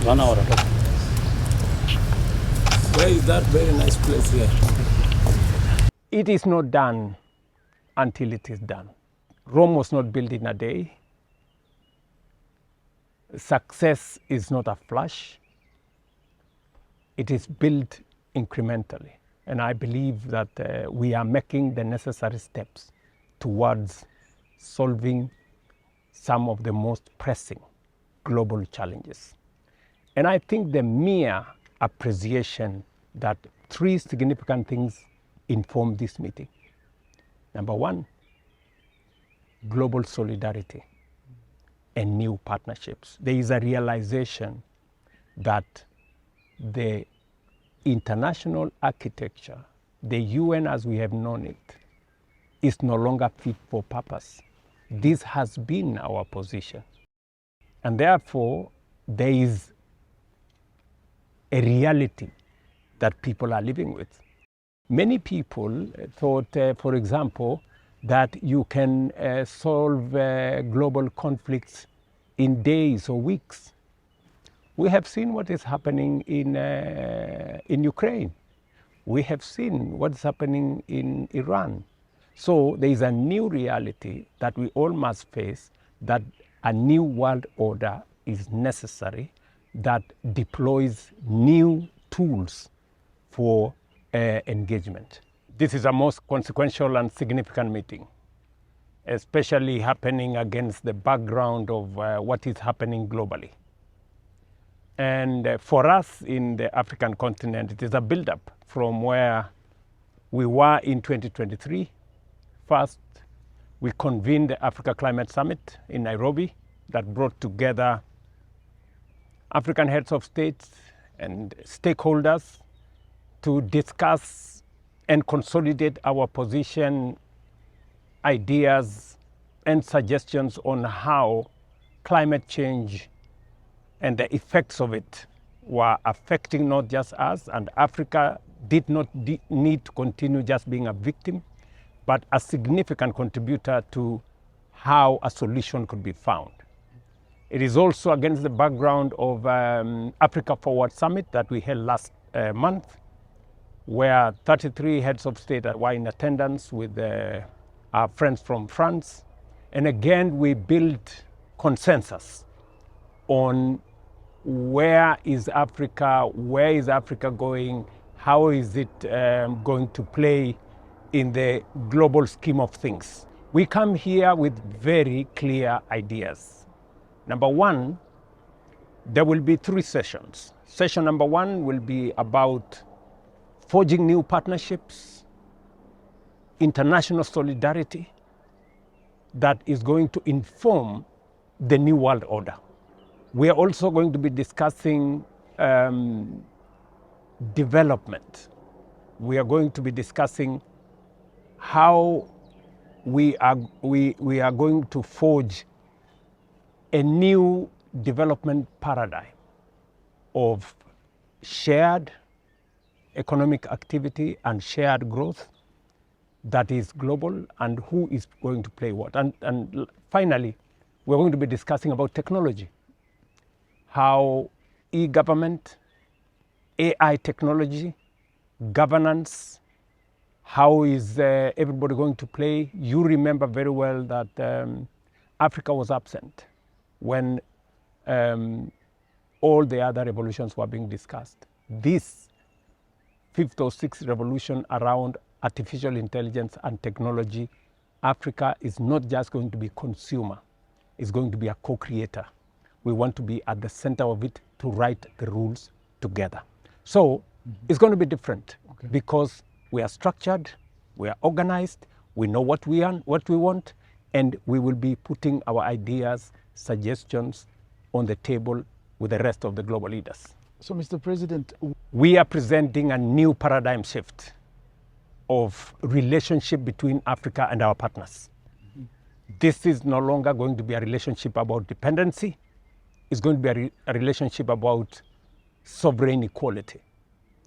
1 hour. Where is that very nice place here? It is not done until it is done. Rome was not built in a day. Success is not a flash. It is built incrementally. And I believe that we are making the necessary steps towards solving some of the most pressing global challenges. And I think the mere appreciation that three significant things inform this meeting. Number one, global solidarity and new partnerships. There is a realization that the international architecture, the UN as we have known it, is no longer fit for purpose. This has been our position. And therefore, there is a reality that people are living with. Many people thought, for example, that you can solve global conflicts in days or weeks. We have seen what is happening in Ukraine. We have seen what's happening in Iran. So there is a new reality that we all must face, that a new world order is necessary that deploys new tools for engagement. This is a most consequential and significant meeting, especially happening against the background of what is happening globally. And for us in the African continent, it is a build-up from where we were in 2023. First, we convened the Africa Climate Summit in Nairobi that brought together African heads of state and stakeholders to discuss and consolidate our position, ideas, and suggestions on how climate change and the effects of it were affecting not just us, and Africa did not need to continue just being a victim, but a significant contributor to how a solution could be found. It is also against the background of Africa Forward Summit that we held last month, where 33 heads of state were in attendance with our friends from France. And again, we built consensus on where is Africa going, how is it going to play in the global scheme of things. We come here with very clear ideas. Number one, there will be 3 sessions. Session number 1 will be about forging new partnerships, international solidarity that is going to inform the new world order. We are also going to be discussing development. We are going to be discussing how we are going to forge a new development paradigm of shared economic activity and shared growth that is global, and who is going to play what. And finally, we're going to be discussing about technology, how e-government, AI technology, governance, how is everybody going to play. You remember very well that Africa was absent when all the other revolutions were being discussed. This 5th or 6th revolution around artificial intelligence and technology, Africa is not just going to be consumer, it's going to be a co-creator. We want to be at the center of it to write the rules together. So it's going to be different because we are structured, we are organized, we know what we want, and we will be putting our ideas, suggestions on the table with the rest of the global leaders. So, Mr. President, we are presenting a new paradigm shift of relationship between Africa and our partners. This is no longer going to be a relationship about dependency. It's going to be a relationship about sovereign equality.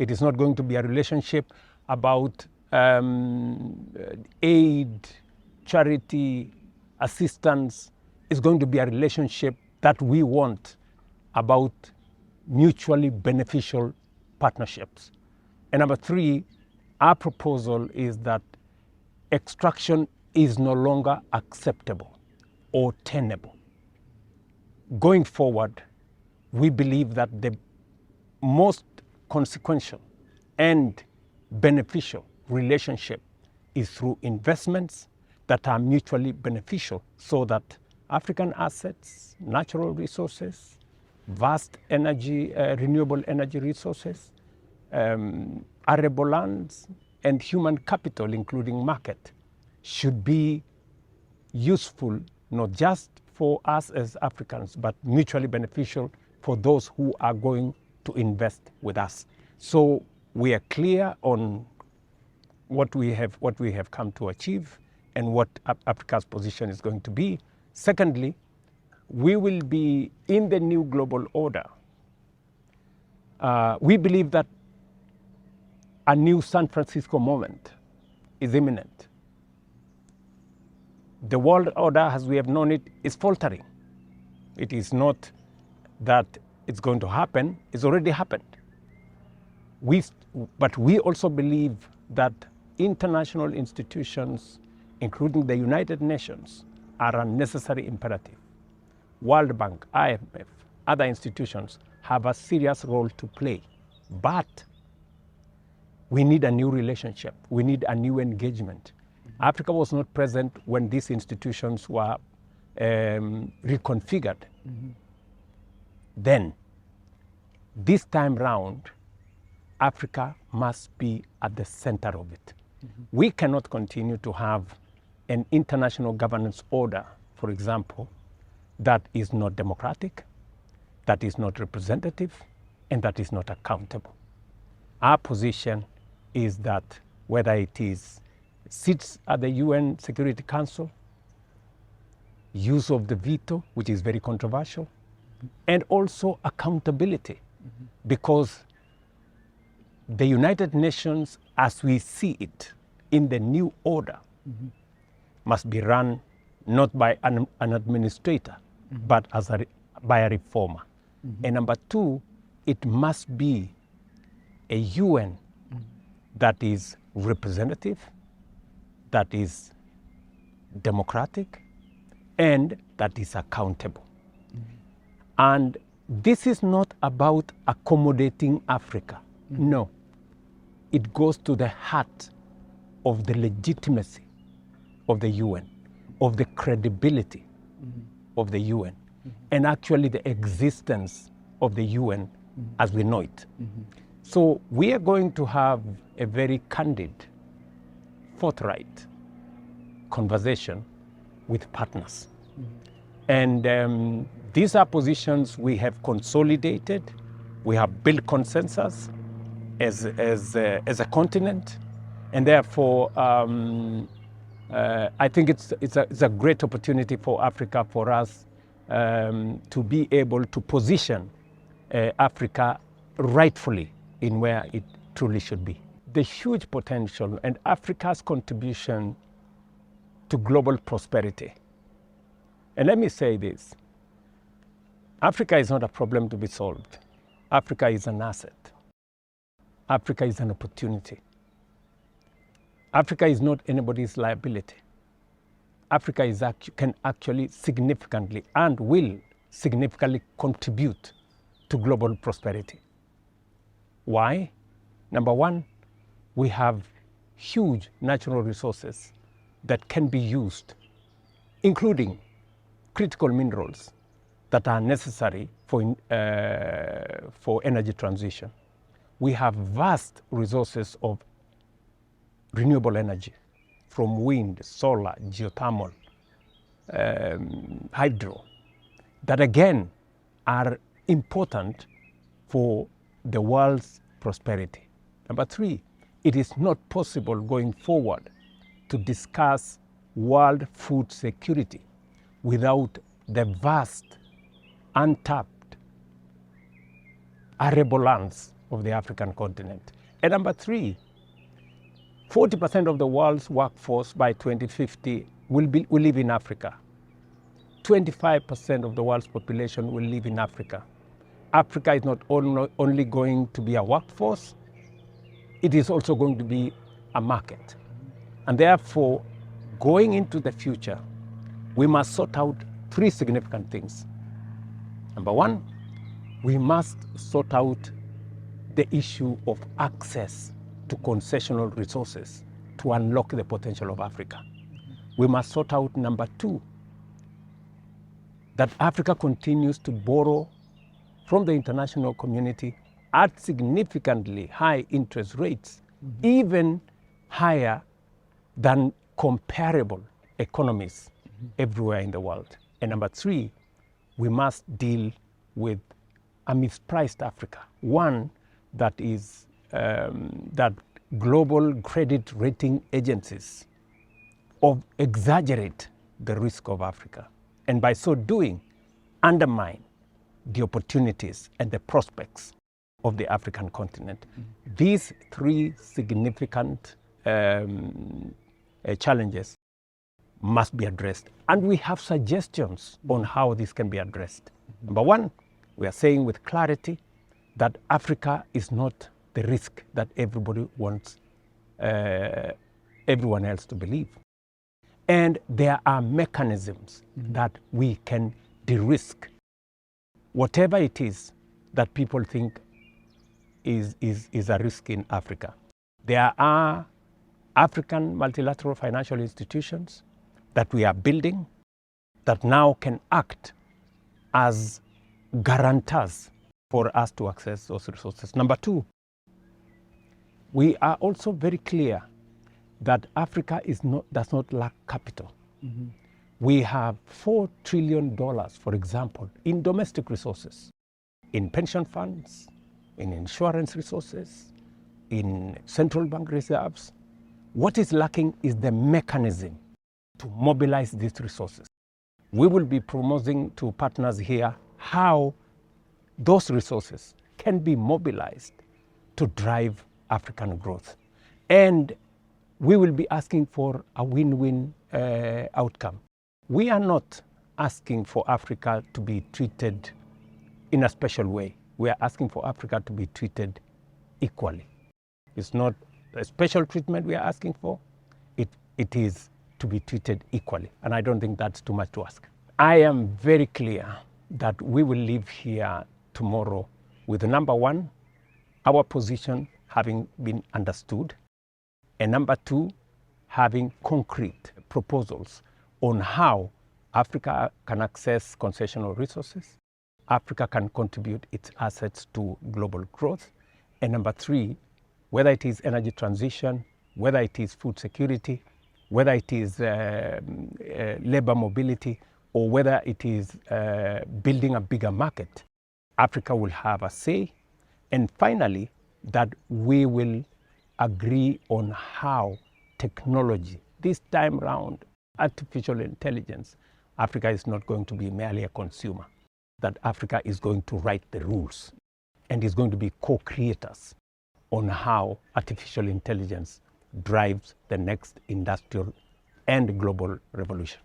It is not going to be a relationship about aid, charity, assistance. It's going to be a relationship that we want about mutually beneficial partnerships. And number three, our proposal is that extraction is no longer acceptable or tenable. Going forward, we believe that the most consequential and beneficial relationship is through investments that are mutually beneficial, so that African assets, natural resources, vast energy, renewable energy resources, arable lands, and human capital, including market, should be useful not just for us as Africans, but mutually beneficial for those who are going to invest with us. So we are clear on what we have come to achieve and what Africa's position is going to be. Secondly, we will be in the new global order. We believe that a new San Francisco moment is imminent. The world order, as we have known it, is faltering. It is not that it's going to happen, it's already happened. But we also believe that international institutions, including the United Nations, are a necessary imperative. World Bank, IMF, other institutions have a serious role to play. But we need a new relationship. We need a new engagement. Africa was not present when these institutions were reconfigured. Then, this time round, Africa must be at the center of it. We cannot continue to have an international governance order, for example, that is not democratic, that is not representative, and that is not accountable. Our position is that whether it is seats at the UN Security Council, use of the veto, which is very controversial, and also accountability, because the United Nations, as we see it in the new order, must be run not by an administrator, but by a reformer. And number two, it must be a UN that is representative, that is democratic, and that is accountable. And this is not about accommodating Africa. No. It goes to the heart of the legitimacy of the UN, of the credibility of the UN, and actually the existence of the UN as we know it. So we are going to have a very candid, forthright conversation with partners. And these are positions we have consolidated. We have built consensus as a continent, and therefore I think it's a great opportunity for Africa, for us to be able to position Africa rightfully in where it truly should be. The huge potential and Africa's contribution to global prosperity. And let me say this, Africa is not a problem to be solved. Africa is an asset. Africa is an opportunity. Africa is not anybody's liability. Africa can actually significantly and will significantly contribute to global prosperity. Why? Number one, we have huge natural resources that can be used, including critical minerals that are necessary for energy transition. We have vast resources of renewable energy from wind, solar, geothermal, hydro, that again are important for the world's prosperity. Number three, it is not possible going forward to discuss world food security without the vast, untapped, arable lands of the African continent. And number three, 40% of the world's workforce by 2050 will live in Africa. 25% of the world's population will live in Africa. Africa is not only going to be a workforce, it is also going to be a market. And therefore, going into the future, we must sort out three significant things. Number one, we must sort out the issue of access to concessional resources to unlock the potential of Africa. We must sort out, number two, that Africa continues to borrow from the international community at significantly high interest rates, even higher than comparable economies everywhere in the world. And number three, we must deal with a mispriced Africa, one that is that global credit rating agencies exaggerate the risk of Africa, and by so doing, undermine the opportunities and the prospects of the African continent. These three significant challenges must be addressed, and we have suggestions on how this can be addressed. Number one, we are saying with clarity that Africa is not the risk that everybody wants everyone else to believe. And there are mechanisms that we can de-risk whatever it is that people think is a risk in Africa. There are African multilateral financial institutions that we are building that now can act as guarantors for us to access those resources. Number two, we are also very clear that Africa does not lack capital. We have $4 trillion, for example, in domestic resources, in pension funds, in insurance resources, in central bank reserves. What is lacking is the mechanism to mobilize these resources. We will be promoting to partners here how those resources can be mobilized to drive African growth. And we will be asking for a win-win outcome. We are not asking for Africa to be treated in a special way. We are asking for Africa to be treated equally. It's not a special treatment we are asking for. It is to be treated equally. And I don't think that's too much to ask. I am very clear that we will leave here tomorrow with, number one, our position having been understood, and number two, having concrete proposals on how Africa can access concessional resources, Africa can contribute its assets to global growth, and number three, whether it is energy transition, whether it is food security, whether it is labor mobility, or whether it is building a bigger market, Africa will have a say. And finally, that we will agree on how technology, this time round, artificial intelligence, Africa is not going to be merely a consumer, that Africa is going to write the rules and is going to be co-creators on how artificial intelligence drives the next industrial and global revolution.